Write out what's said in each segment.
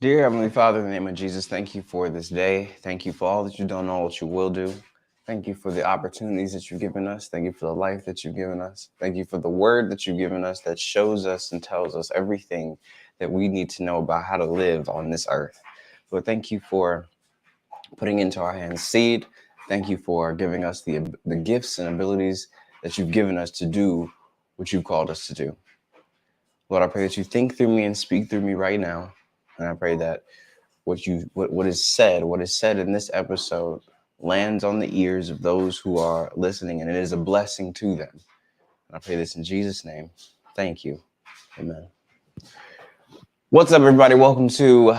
Dear Heavenly Father, in the name of Jesus, thank you for this day. Thank you for all that you've done, all that you will do. Thank you for the opportunities that you've given us. Thank you for the life that you've given us. Thank you for the word that you've given us that shows us and tells us everything that we need to know about how to live on this earth. Lord, thank you for putting into our hands seed. Thank you for giving us the gifts and abilities that you've given us to do what you've called us to do. Lord, I pray that you think through me and speak through me right now. And I pray that what is said in this episode lands on the ears of those who are listening, and it is a blessing to them. And I pray this in Jesus' name. Thank you. Amen. What's up, everybody? Welcome to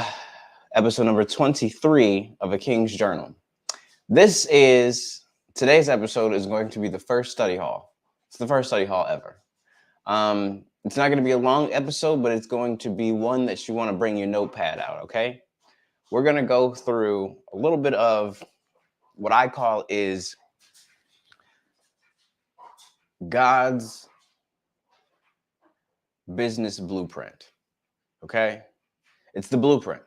episode number 23 of A King's Journal. Today's episode is going to be the first study hall. It's the first study hall ever. It's not going to be a long episode, but it's going to be one that you want to bring your notepad out, okay? We're going to go through a little bit of what I call is God's business blueprint, okay? It's the blueprint.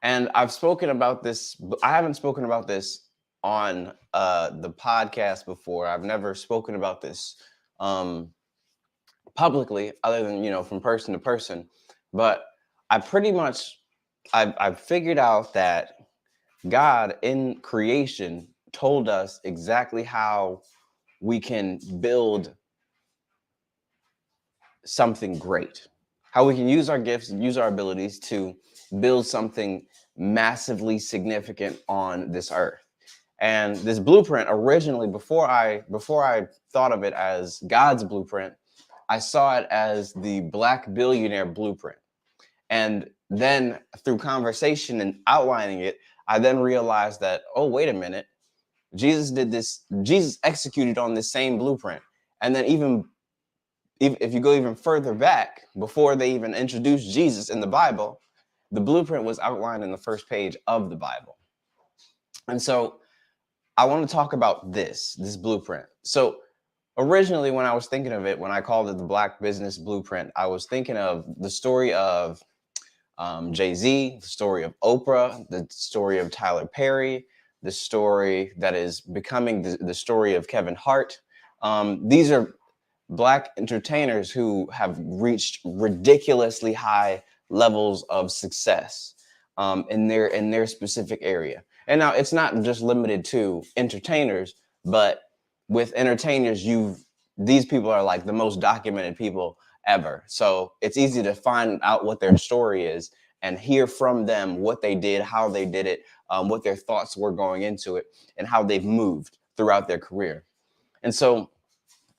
And I've spoken about this. I haven't spoken about this on the podcast before. I've never spoken about this publicly, other than, from person to person. But I've figured out that God in creation told us exactly how we can build something great, how we can use our gifts and use our abilities to build something massively significant on this earth. And this blueprint, originally, before I thought of it as God's blueprint, I saw it as the Black billionaire blueprint. And then through conversation and outlining it, I then realized that, oh, wait a minute, Jesus did this. Jesus executed on this same blueprint. And then if you go even further back, before they even introduced Jesus in the Bible, the blueprint was outlined in the first page of the Bible. And so I want to talk about this blueprint. So originally, when I was thinking of it, when I called it the Black Business Blueprint, I was thinking of the story of Jay-Z, the story of Oprah, the story of Tyler Perry, the story that is becoming the story of Kevin Hart. These are Black entertainers who have reached ridiculously high levels of success in their specific area. And now it's not just limited to entertainers, but with entertainers, these people are like the most documented people ever. So it's easy to find out what their story is and hear from them what they did, how they did it, what their thoughts were going into it, and how they've moved throughout their career. And so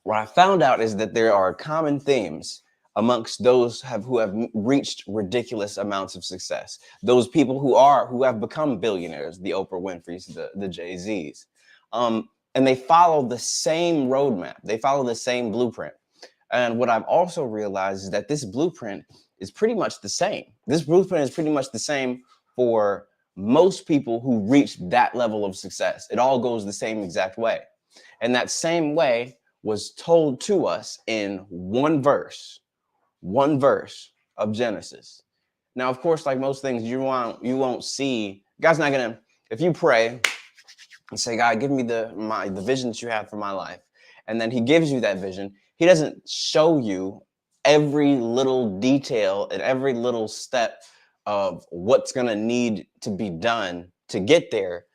what I found out is that there are common themes amongst those who have reached ridiculous amounts of success. Those people who have become billionaires, the Oprah Winfreys, the Jay-Z's. And they follow the same roadmap. They follow the same blueprint. And what I've also realized is that this blueprint is pretty much the same. This blueprint is pretty much the same for most people who reach that level of success. It all goes the same exact way. And that same way was told to us in one verse of Genesis. Now, of course, like most things, you won't see. God's not gonna, if you pray and say, God, give me the vision that you have for my life, and then he gives you that vision, he doesn't show you every little detail and every little step of what's gonna need to be done to get there,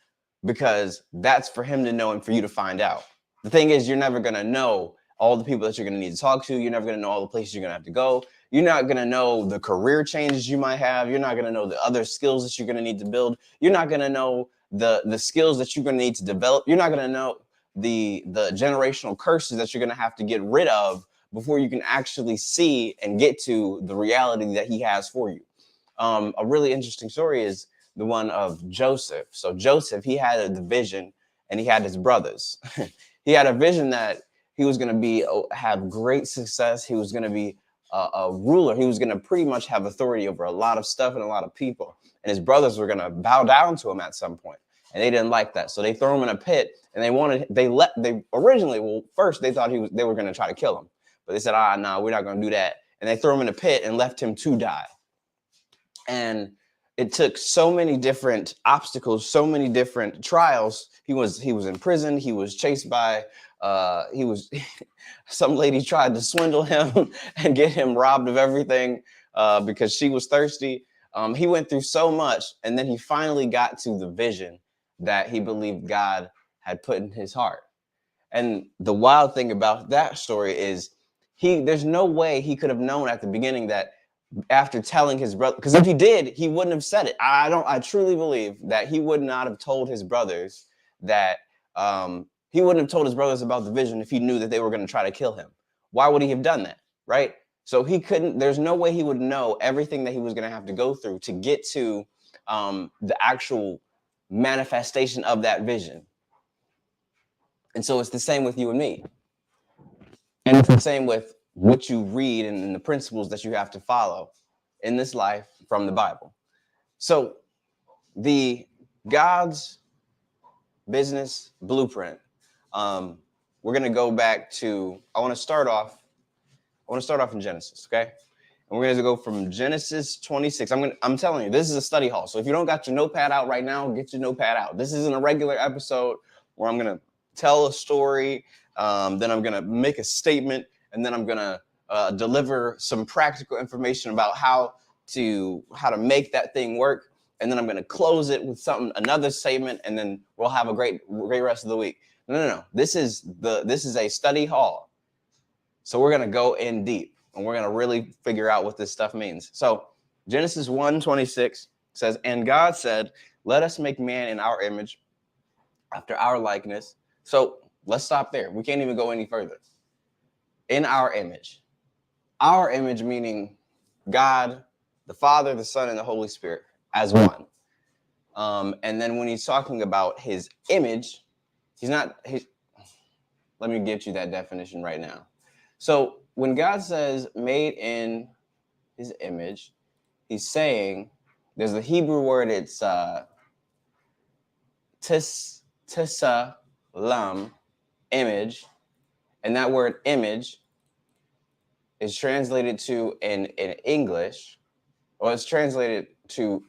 because that's for him to know and for you to find out. The thing is, you're never gonna know all the people that you're gonna need to talk to. You're never gonna know all the places you're gonna have to go. You're not gonna know the career changes you might have. You're not gonna know the other skills that you're gonna need to build. You're not gonna know the skills that you're gonna need to develop. You're not gonna know the generational curses that you're gonna have to get rid of before you can actually see and get to the reality that he has for you. A really interesting story is the one of Joseph. So Joseph, he had a vision, and he had his brothers. He had a vision that he was going to have great success. He was going to be a ruler. He was going to pretty much have authority over a lot of stuff and a lot of people. And his brothers were going to bow down to him at some point. And they didn't like that. So they threw him in a pit, and first they thought they were going to try to kill him. But they said, no, we're not going to do that. And they threw him in a pit and left him to die. And it took so many different obstacles, so many different trials. He was in prison. He was chased by some lady tried to swindle him and get him robbed of everything because she was thirsty. He went through so much, and then he finally got to the vision that he believed God had put in his heart. And the wild thing about that story is there's no way he could have known at the beginning that after telling his brother, because if he did, he wouldn't have said it. I truly believe that he would not have told his brothers that he wouldn't have told his brothers about the vision if he knew that they were going to try to kill him. Why would he have done that? Right? So he couldn't, there's no way he would know everything that he was going to have to go through to get to the actual manifestation of that vision. And so it's the same with you and me. And it's the same with what you read and the principles that you have to follow in this life from the Bible. So the God's business blueprint, we're going to go back to, I want to start off in Genesis, okay? And we're going to go from Genesis 26. I'm telling you, this is a study hall. So if you don't got your notepad out right now, get your notepad out. This isn't a regular episode where I'm going to tell a story, then I'm going to make a statement, and then I'm going to deliver some practical information about how to make that thing work. And then I'm going to close it with another statement, and then we'll have a great rest of the week. No. This is a study hall. So we're going to go in deep, and we're going to really figure out what this stuff means. So Genesis 1:26 says, "And God said, let us make man in our image, after our likeness." So let's stop there. We can't even go any further. In our image. Our image meaning God, the Father, the Son, and the Holy Spirit as one. And then when he's talking about his image, let me get you that definition right now. So when God says made in his image, he's saying, there's the Hebrew word, it's tsalam, image, and that word image is translated to in English, or it's translated to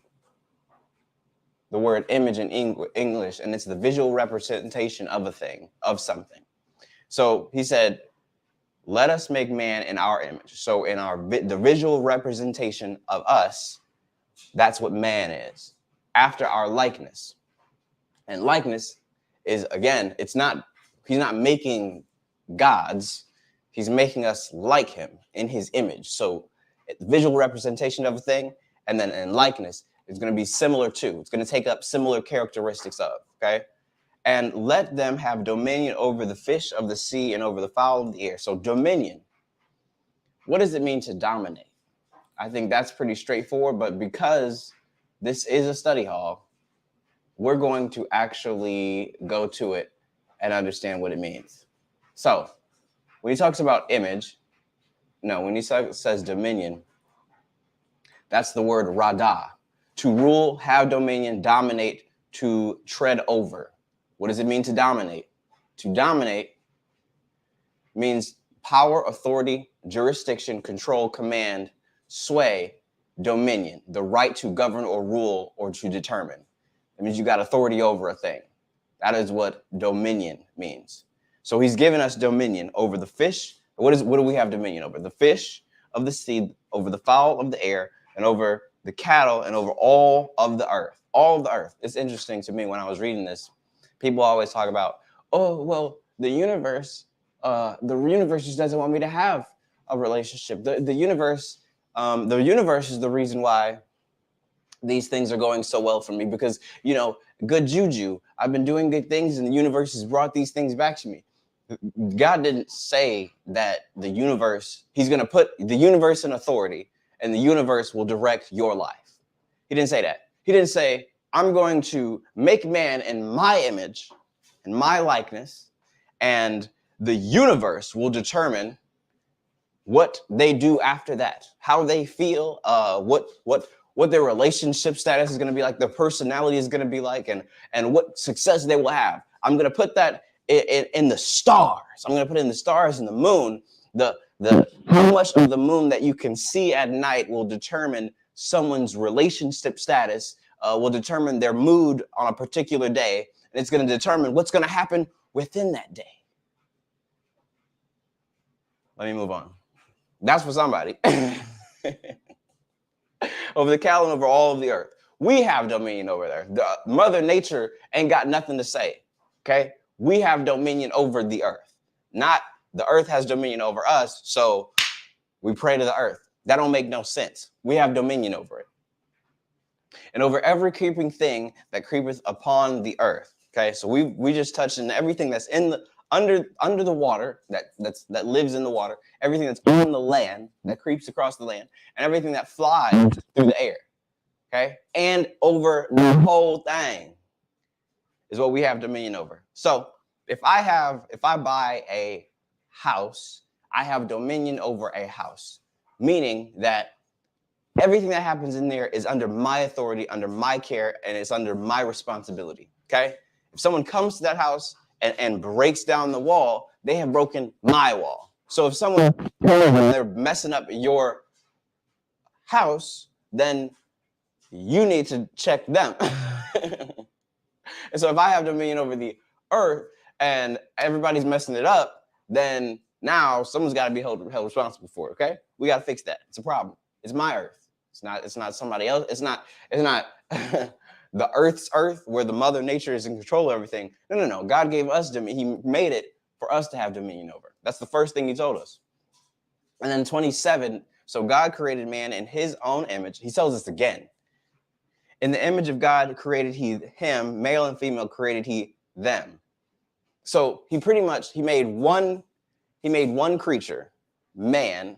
the word image in English, and it's the visual representation of a thing, of something. So he said, let us make man in our image. So in the visual representation of us, that's what man is, after our likeness. And likeness is, again, he's not making gods, he's making us like him in his image. So visual representation of a thing, and then in likeness, it's going to be similar to, it's going to take up similar characteristics of, okay? And let them have dominion over the fish of the sea and over the fowl of the air. So dominion, what does it mean to dominate? I think that's pretty straightforward, but because this is a study hall, we're going to actually go to it and understand what it means. So when he talks about image, when he says dominion, that's the word radah. To rule, have dominion, dominate, to tread over. What does it mean to dominate? To dominate means power, authority, jurisdiction, control, command, sway, dominion, the right to govern or rule or to determine. It means you got authority over a thing. That is what dominion means. So he's given us dominion over the fish. What do we have dominion over? The fish of the sea, over the fowl of the air, and over the cattle, and over all of the earth. All of the earth. It's interesting to me when I was reading this. People always talk about, oh, well, the universe just doesn't want me to have a relationship. The universe is the reason why these things are going so well for me, because, good juju. I've been doing good things, and the universe has brought these things back to me. God didn't say that he's going to put the universe in authority, and the universe will direct your life. He didn't say that. He didn't say, I'm going to make man in my image, in my likeness, and the universe will determine what they do after that, how they feel, what their relationship status is going to be like, their personality is going to be like, and what success they will have. I'm going to put that in the stars. I'm going to put it in the stars and the moon. The how much of the moon that you can see at night will determine someone's relationship status will determine their mood on a particular day, and it's going to determine what's going to happen within that day. Let me move on. That's for somebody. Over the cattle and over all of the earth. We have dominion over there. The Mother Nature ain't got nothing to say, okay? We have dominion over the earth. Not the earth has dominion over us, so we pray to the earth. That don't make no sense. We have dominion over it. And over every creeping thing that creepeth upon the earth, okay? So we just touched on everything that's in the under the water, that lives in the water, everything that's on the land, that creeps across the land, and everything that flies through the air, okay? And over the whole thing is what we have dominion over. So if I buy a house, I have dominion over a house, meaning that everything that happens in there is under my authority, under my care, and it's under my responsibility, okay? If someone comes to that house and breaks down the wall, they have broken my wall. So if someone, they're messing up your house, then you need to check them. And so if I have dominion over the earth and everybody's messing it up, then now someone's got to be held responsible for it, okay? We got to fix that. It's a problem. It's my earth. It's not somebody else. It's not the earth's earth where the Mother Nature is in control of everything. No. God gave us dominion. He made it for us to have dominion over. That's the first thing he told us. And then 27, so God created man in his own image. He tells us again, in the image of God created he him, male and female created he them. So he made one creature, man,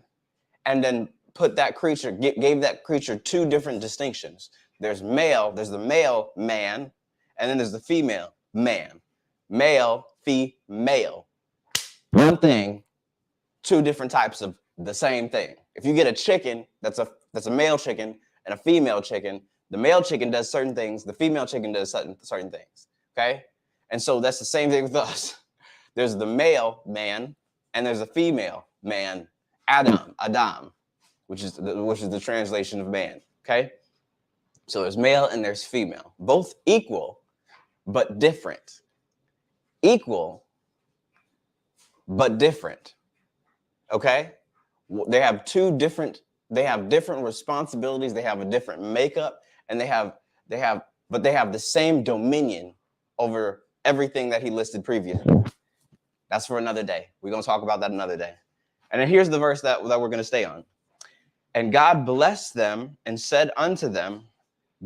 and then put that creature, gave that creature two different distinctions. There's the male man, and then there's the female man. Male, female. One thing, two different types of the same thing. If you get a chicken, that's a male chicken and a female chicken, the male chicken does certain things, the female chicken does certain things, okay? And so that's the same thing with us. There's the male man, and there's a female man, Adam, which is the translation of man, okay? So there's male and there's female, both equal, but different. Equal, but different, okay? They have different responsibilities. They have a different makeup, and they have the same dominion over everything that he listed previously. That's for another day. We're going to talk about that another day. And then here's the verse that we're going to stay on. And God blessed them and said unto them,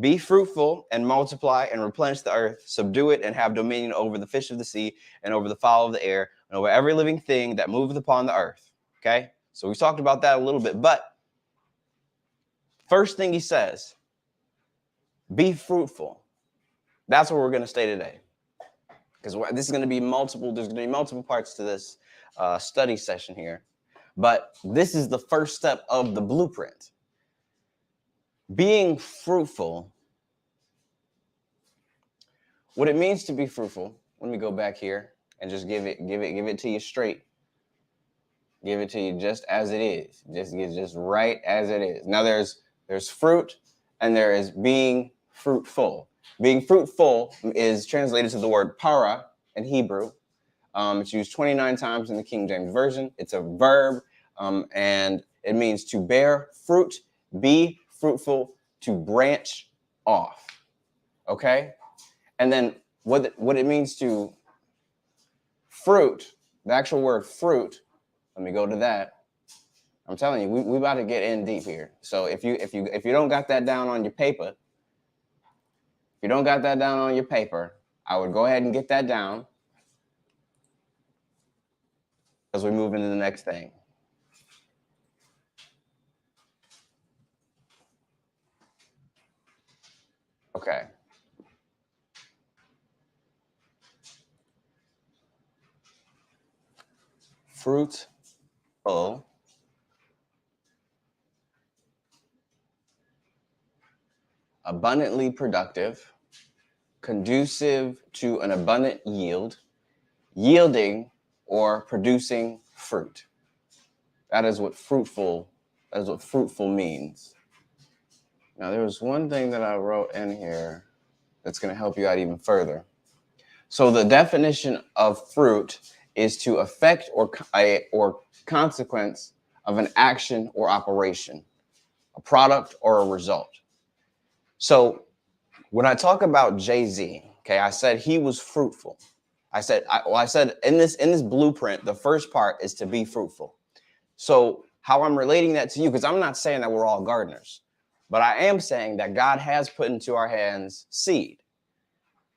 be fruitful and multiply and replenish the earth, subdue it and have dominion over the fish of the sea and over the fowl of the air and over every living thing that moveth upon the earth. Okay? So we talked about that a little bit, but first thing he says, be fruitful. That's where we're going to stay today. Because this is going to be there's going to be multiple parts to this study session here. But this is the first step of the blueprint. Being fruitful, what it means to be fruitful, let me go back here and just give it to you straight. Give it to you just as it is. Just right as it is. Now there's fruit and there is being fruitful. Being fruitful is translated to the word para in Hebrew. It's used 29 times in the King James Version. It's a verb, and it means to bear fruit, be fruitful, to branch off. Okay? And then what it means to fruit, the actual word fruit, let me go to that. I'm telling you, we about to get in deep here. So if you don't got that down on your paper, I would go ahead and get that down as we move into the next thing. Okay. Fruitful, abundantly productive, conducive to an abundant yield, yielding or producing fruit. That is what fruitful means. Now, there was one thing that I wrote in here that's going to help you out even further. So the definition of fruit is to affect or consequence of an action or operation, a product or a result. So when I talk about Jay-Z, okay, I said he was fruitful. I said in this blueprint, the first part is to be fruitful. So how I'm relating that to you, because I'm not saying that we're all gardeners, but I am saying that God has put into our hands seed.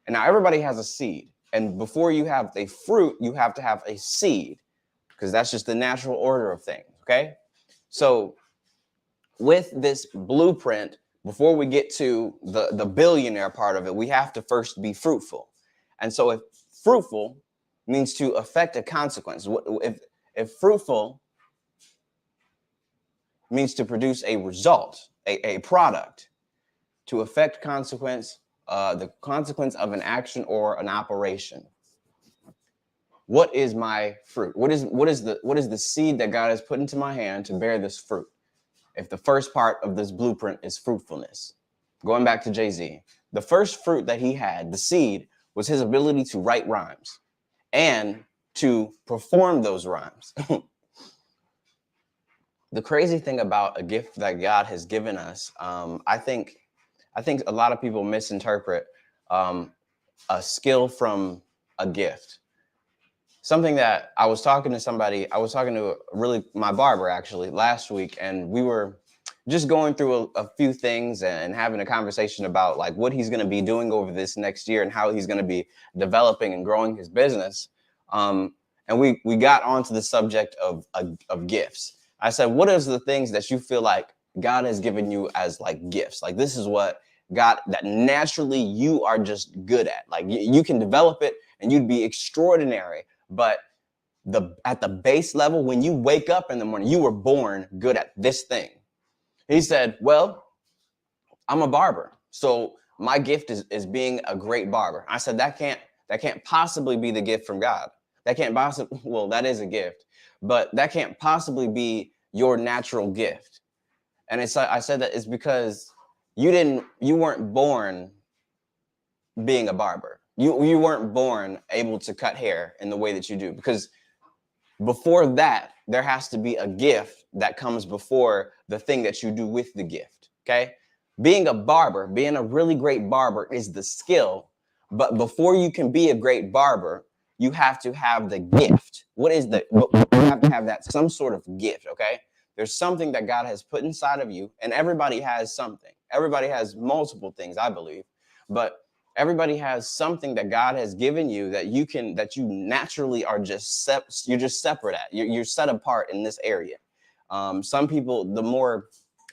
And now everybody has a seed. And before you have a fruit, you have to have a seed, because that's just the natural order of things, okay? So with this blueprint, before we get to the billionaire part of it, we have to first be fruitful. And so if fruitful means to affect a consequence, if fruitful means to produce a result, a product, to affect consequence, the consequence of an action or an operation. What is my fruit? What is the seed that God has put into my hand to bear this fruit? If the first part of this blueprint is fruitfulness, going back to Jay-Z, the first fruit that he had, the seed, was his ability to write rhymes and to perform those rhymes. The crazy thing about a gift that God has given us, I think a lot of people misinterpret a skill from a gift. Something that I was talking to my barber actually last week, and we were just going through a few things and having a conversation about like what he's going to be doing over this next year and how he's going to be developing and growing his business. And we got onto the subject of gifts. I said, what is the things that you feel like God has given you as like gifts? Like this is what God, that naturally you are just good at. Like you can develop it and you'd be extraordinary. But at the base level, when you wake up in the morning, you were born good at this thing. He said, well, I'm a barber. So my gift is being a great barber. I said, that can't possibly be the gift from God. That can't possibly, well, that is a gift, but that can't possibly be your natural gift. And I said that it's because you weren't born being a barber. You weren't born able to cut hair in the way that you do, because before that, there has to be a gift that comes before the thing that you do with the gift, okay? Being a barber, being a really great barber is the skill, but before you can be a great barber, you have to have the gift. You have to have that some sort of gift, okay? There's something that God has put inside of you, and everybody has something. Everybody has multiple things, I believe, but everybody has something that God has given you that you naturally are you're just separate at. You're set apart in this area. Some people, the more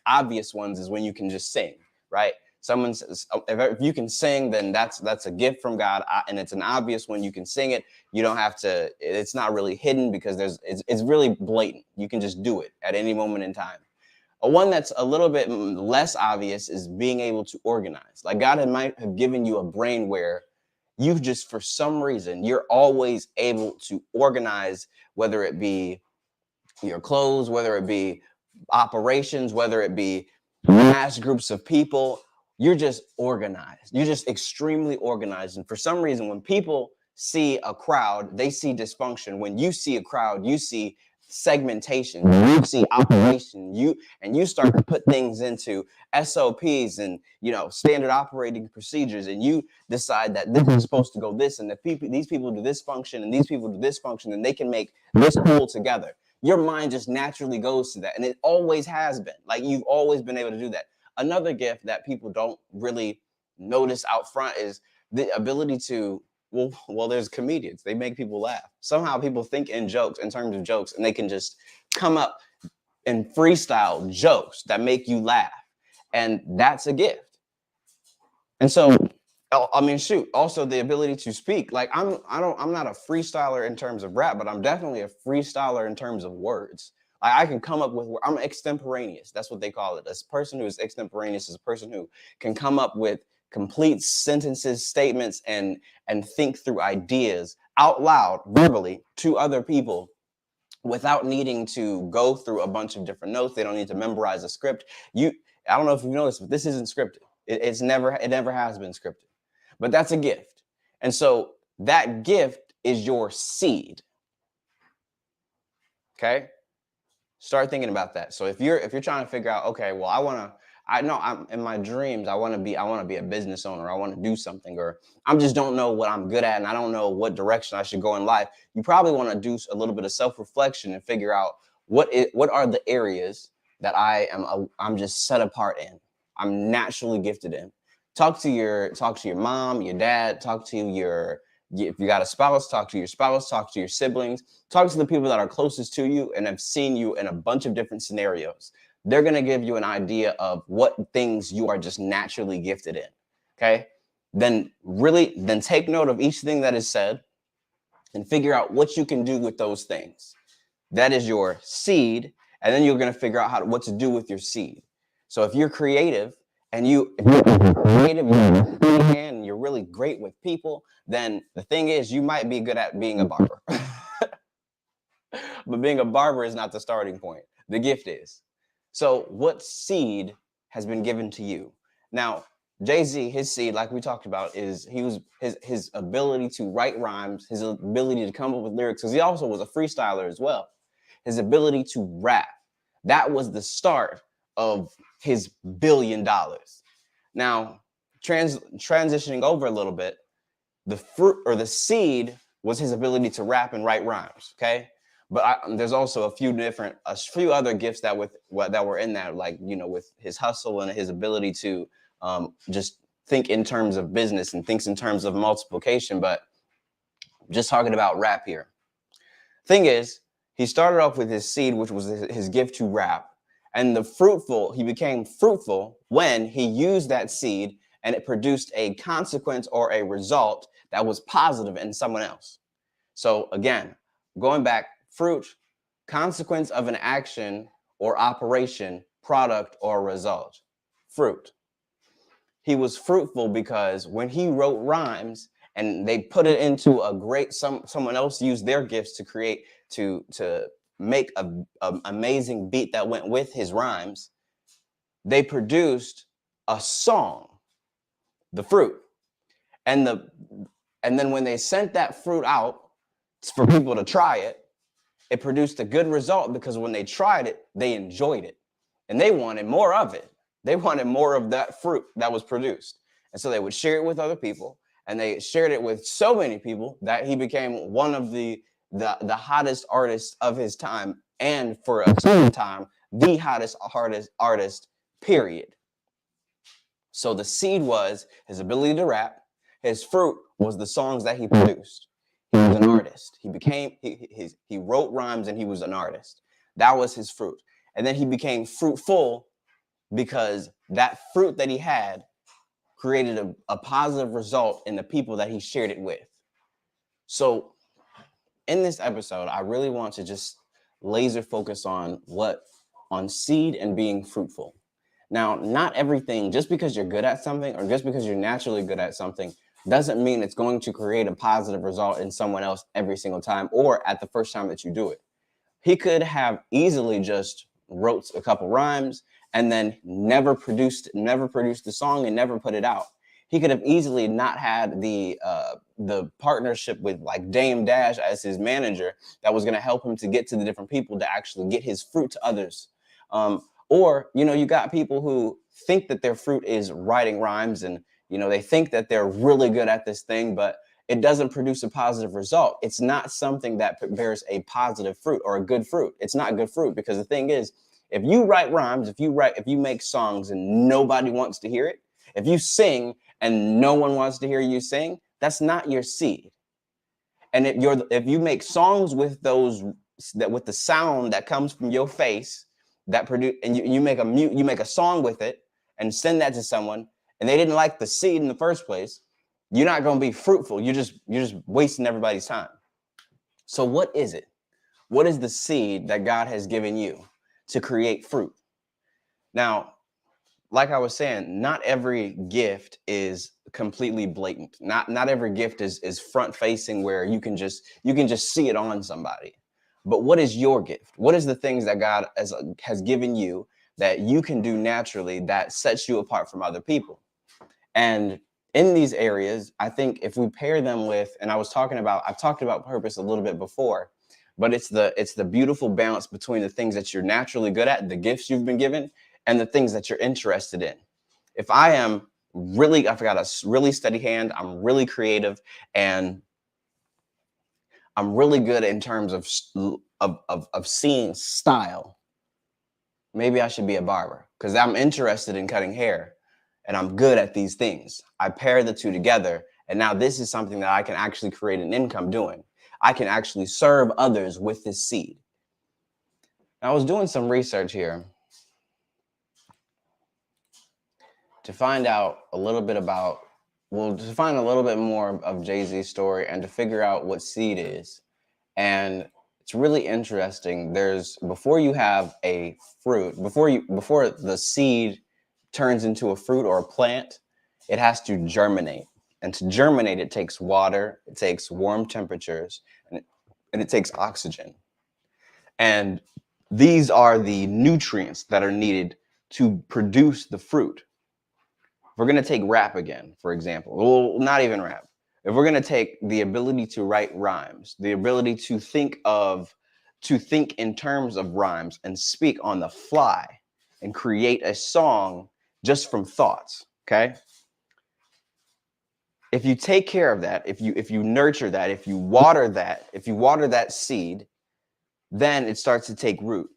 obvious ones is when you can just sing, right? Someone says, if you can sing, then that's a gift from God, and it's an obvious one. You can sing it. You don't have to. It's not really hidden because it's really blatant. You can just do it at any moment in time. A one that's a little bit less obvious is being able to organize. Like God might have given you a brain where you just, for some reason, you're always able to organize, whether it be your clothes, whether it be operations, whether it be mass groups of people. You're just organized. You're just extremely organized. And for some reason, when people see a crowd, they see dysfunction. When you see a crowd, you see segmentation, you see operation, you start to put things into SOPs and standard operating procedures, and you decide that this is supposed to go this, and these people do this function and these people do this function, and they can make this whole together. Your mind just naturally goes to that, and it always has been. Like you've always been able to do that. Another gift that people don't really notice out front is the ability to well, there's comedians. They make people laugh. Somehow people think in terms of jokes, and they can just come up and freestyle jokes that make you laugh. And that's a gift. And so, I mean, shoot, also the ability to speak. Like I'm not a freestyler in terms of rap, but I'm definitely a freestyler in terms of words. Like I can come up with, I'm extemporaneous. That's what they call it. A person who is extemporaneous is a person who can come up with complete sentences, statements, and think through ideas out loud, verbally, to other people without needing to go through a bunch of different notes. They don't need to memorize a script. I don't know if you know this, but this isn't scripted. It never has been scripted. But that's a gift. And so that gift is your seed. Okay? Start thinking about that. So if you're trying to figure out, okay, well, I'm in my dreams, I want to be a business owner. I want to do something, or I just don't know what I'm good at and I don't know what direction I should go in life. You probably want to do a little bit of self-reflection and figure out what are the areas that I'm just set apart in. I'm naturally gifted in. Talk to your mom, your dad, if you got a spouse, talk to your spouse, talk to your siblings, talk to the people that are closest to you and have seen you in a bunch of different scenarios. They're going to give you an idea of what things you are just naturally gifted in. Okay. Then take note of each thing that is said and figure out what you can do with those things. That is your seed. And then you're going to figure out what to do with your seed. So if you're creative and you're really great with people, then the thing is you might be good at being a barber. But being a barber is not the starting point. The gift is. So what seed has been given to you? Now, Jay-Z, his seed, like we talked about, is his ability to write rhymes, his ability to come up with lyrics, because he also was a freestyler as well. His ability to rap. That was the start of his $1 billion. Now, transitioning over a little bit, the fruit or the seed was his ability to rap and write rhymes. Okay. But there's also a few other gifts that were in that, like, with his hustle and his ability to just think in terms of business and thinks in terms of multiplication. But just talking about rap here. Thing is, he started off with his seed, which was his gift to rap. And he became fruitful when he used that seed and it produced a consequence or a result that was positive in someone else. So again, going back, fruit, consequence of an action or operation, product or result. Fruit. He was fruitful because when he wrote rhymes and they put it into someone else used their gifts to create, to make an amazing beat that went with his rhymes, they produced a song, the fruit. And then when they sent that fruit out for people to try it, it produced a good result because when they tried it, they enjoyed it and they wanted more of it. They wanted more of that fruit that was produced. And so they would share it with other people, and they shared it with so many people that he became one of the hottest artists of his time, and for a certain time, the hottest artist, period. So the seed was his ability to rap. His fruit was the songs that he produced. He was an artist. He wrote rhymes and he was an artist. That was his fruit. And then he became fruitful because that fruit that he had created a positive result in the people that he shared it with. So in this episode, I really want to just laser focus on seed and being fruitful. Now, not everything, just because you're good at something or just because you're naturally good at something, doesn't mean it's going to create a positive result in someone else every single time or at the first time that you do it. He could have easily just wrote a couple rhymes and then never produced the song and never put it out. He could have easily not had the partnership with like Dame Dash as his manager that was going to help him to get to the different people to actually get his fruit to others. Or, you got people who think that their fruit is writing rhymes and, they think that they're really good at this thing, but it doesn't produce a positive result. It's not something that bears a positive fruit or a good fruit. It's not good fruit because the thing is, if you write rhymes, if you make songs and nobody wants to hear it, if you sing and no one wants to hear you sing, that's not your seed. And if you make songs with with the sound that comes from your face that produce, and you make a song with it and send that to someone, and they didn't like the seed in the first place, you're not going to be fruitful. You're just wasting everybody's time. So what is it? What is the seed that God has given you to create fruit? Now, like I was saying, not every gift is completely blatant. Not every gift is front facing where you can just see it on somebody. But what is your gift? What is the things that God has given you that you can do naturally that sets you apart from other people. And in these areas, I think if we pair them with, and I've talked about purpose a little bit before, but it's the beautiful balance between the things that you're naturally good at, the gifts you've been given, and the things that you're interested in. If I've got a really steady hand, I'm really creative, and I'm really good in terms of seeing style, maybe I should be a barber because I'm interested in cutting hair and I'm good at these things. I pair the two together, and now this is something that I can actually create an income doing. I can actually serve others with this seed. Now, I was doing some research here to find out a little bit to find a little bit more of Jay-Z's story and to figure out what seed is. And it's really interesting. Before you have a fruit, before the seed turns into a fruit or a plant, it has to germinate. And to germinate, it takes water, it takes warm temperatures, and it takes oxygen. And these are the nutrients that are needed to produce the fruit. We're going to take rap again, for example. Well, not even rap. If we're going to take the ability to write rhymes, the ability to think in terms of rhymes and speak on the fly and create a song just from thoughts, okay? If you take care of that, if you nurture that, if you water that seed, then it starts to take root.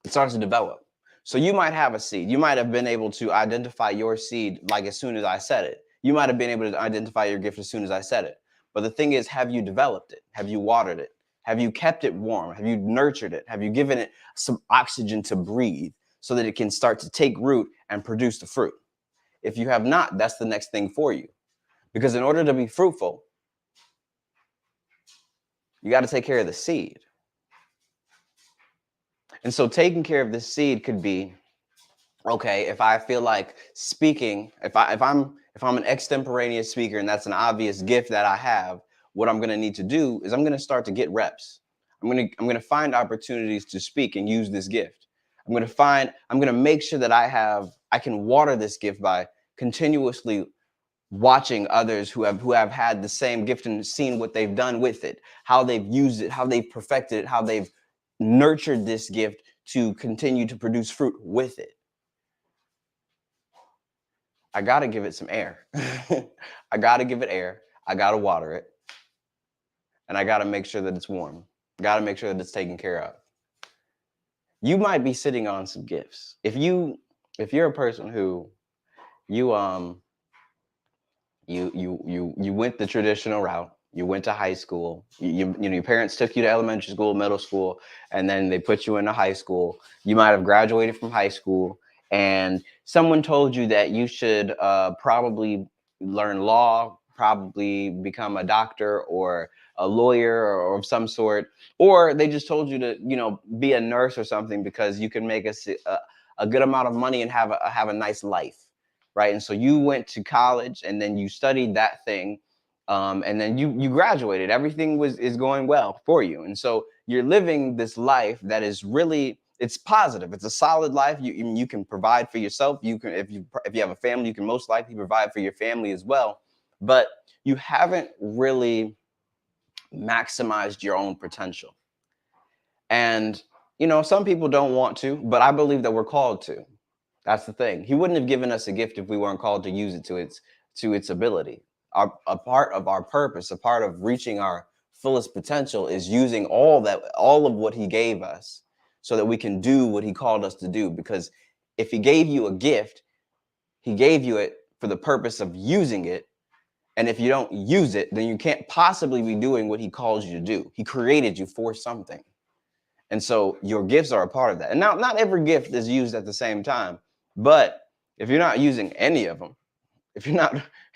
It starts to develop. So you might have a seed. You might have been able to identify your seed like as soon as I said it. You might have been able to identify your gift as soon as I said it. But the thing is, have you developed it? Have you watered it? Have you kept it warm? Have you nurtured it? Have you given it some oxygen to breathe so that it can start to take root and produce the fruit? If you have not, that's the next thing for you. Because in order to be fruitful, you got to take care of the seed. And so taking care of this seed could be, okay, if I feel like speaking, if I'm an extemporaneous speaker and that's an obvious gift that I have, what I'm going to need to do is I'm going to start to get reps. I'm going to find opportunities to speak and use this gift. I'm going to make sure that I can water this gift by continuously watching others who have had the same gift and seen what they've done with it, how they've used it, how they've perfected it, how they've nurtured this gift to continue to produce fruit with it. I got to give it some air. I got to give it air. I got to water it. And I got to make sure that it's warm. I got to make sure that it's taken care of. You might be sitting on some gifts. If you're a person who you went the traditional route, you went to high school, your parents took you to elementary school, middle school, and then they put you into high school. You might have graduated from high school and someone told you that you should probably learn law, probably become a doctor or a lawyer or of some sort, or they just told you to, be a nurse or something because you can make a good amount of money and have a nice life, right? And so you went to college and then you studied that thing, and then you graduated. Everything is going well for you, and so you're living this life that is really, it's positive. It's a solid life. You can provide for yourself. You can, if you have a family, you can most likely provide for your family as well. But you haven't really maximized your own potential. And some people don't want to, but I believe that we're called to. That's the thing. He wouldn't have given us a gift if we weren't called to use it to its ability. A part of our purpose, a part of reaching our fullest potential is using all of what he gave us so that we can do what he called us to do. Because if he gave you a gift, he gave you it for the purpose of using it. And if you don't use it, then you can't possibly be doing what he calls you to do. He created you for something. And so your gifts are a part of that. And now, not every gift is used at the same time, but if you're not using any of them,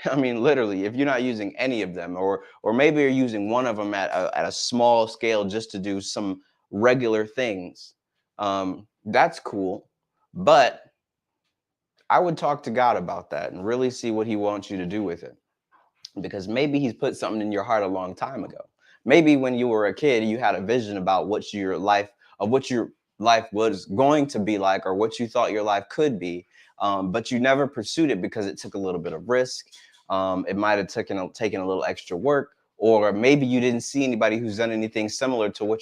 literally, if you're not using any of them, or maybe you're using one of them at a small scale just to do some regular things, that's cool. But I would talk to God about that and really see what he wants you to do with it. Because maybe he's put something in your heart a long time ago. Maybe when you were a kid, you had a vision about what your life, of what your life was going to be like, or what you thought your life could be, but you never pursued it because it took a little bit of risk. It might have taken a little extra work, or maybe you didn't see anybody who's done anything similar to what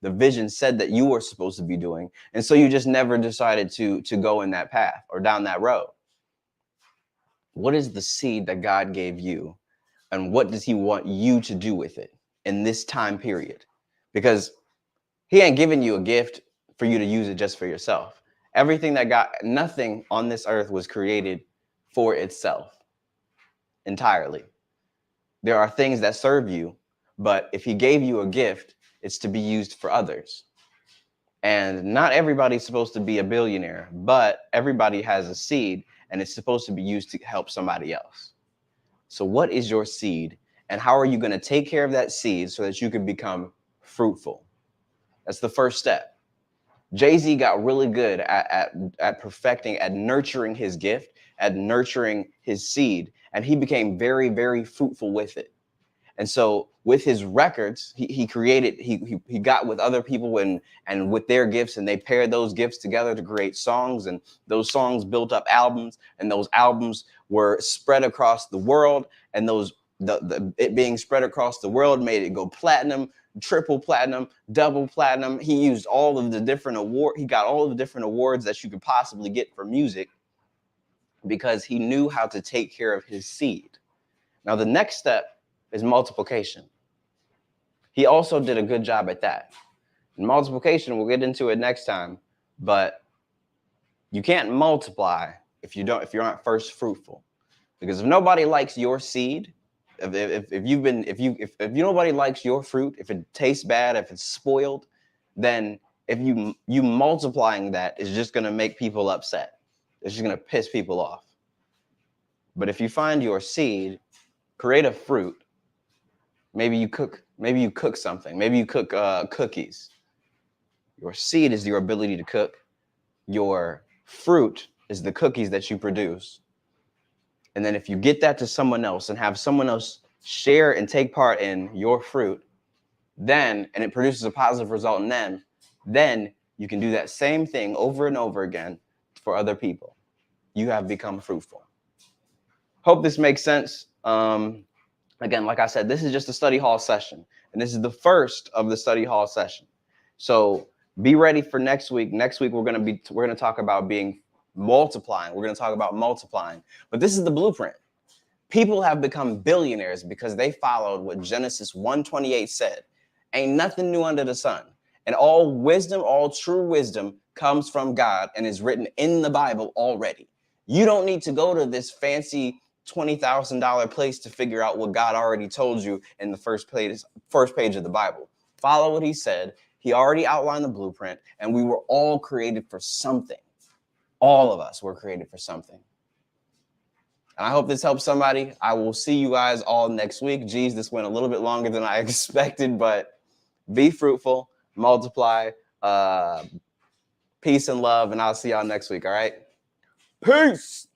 the vision said that you were supposed to be doing, and so you just never decided to go in that path or down that road. What is the seed that God gave you, and what does he want you to do with it in this time period? Because he ain't giving you a gift for you to use it just for yourself. Nothing on this earth was created for itself entirely. There are things that serve you, but if he gave you a gift, it's to be used for others. And not everybody's supposed to be a billionaire, but everybody has a seed, and it's supposed to be used to help somebody else. So what is your seed, and how are you going to take care of that seed so that you can become fruitful? That's the first step. Jay-Z got really good at perfecting, at nurturing his gift, at nurturing his seed, and he became very, very fruitful with it. And so with his records, he got with other people and with their gifts, and they paired those gifts together to create songs, and those songs built up albums, and those albums were spread across the world, and it being spread across the world made it go platinum, triple platinum, double platinum. He used all of the different he got all of the different awards that you could possibly get for music because he knew how to take care of his seed. Now, the next step is multiplication. He also did a good job at that. And multiplication, we'll get into it next time, but you can't multiply if you aren't first fruitful. Because if nobody likes your seed, if nobody likes your fruit, if it tastes bad, if it's spoiled, then if you multiplying that is just going to make people upset. It's just going to piss people off. But if you find your seed, create a fruit. Maybe you cook something. Maybe you cook cookies. Your seed is your ability to cook. Your fruit is the cookies that you produce. And then if you get that to someone else and have someone else share and take part in your fruit, and it produces a positive result in them, then you can do that same thing over and over again for other people. You have become fruitful. Hope this makes sense. Again, like I said, this is just a study hall session, and this is the first of the study hall session. So be ready for next week. Next week, we're going to talk about multiplying. We're going to talk about multiplying, but this is the blueprint. People have become billionaires because they followed what Genesis 1:28 said. Ain't nothing new under the sun. And all wisdom, all true wisdom comes from God and is written in the Bible already. You don't need to go to this fancy $20,000 place to figure out what God already told you in the first page of the Bible. Follow what he said. He already outlined the blueprint, and we were all created for something. All of us were created for something. And I hope this helps somebody. I will see you guys all next week. Geez, this went a little bit longer than I expected, but be fruitful, multiply, peace and love, and I'll see y'all next week, all right? Peace!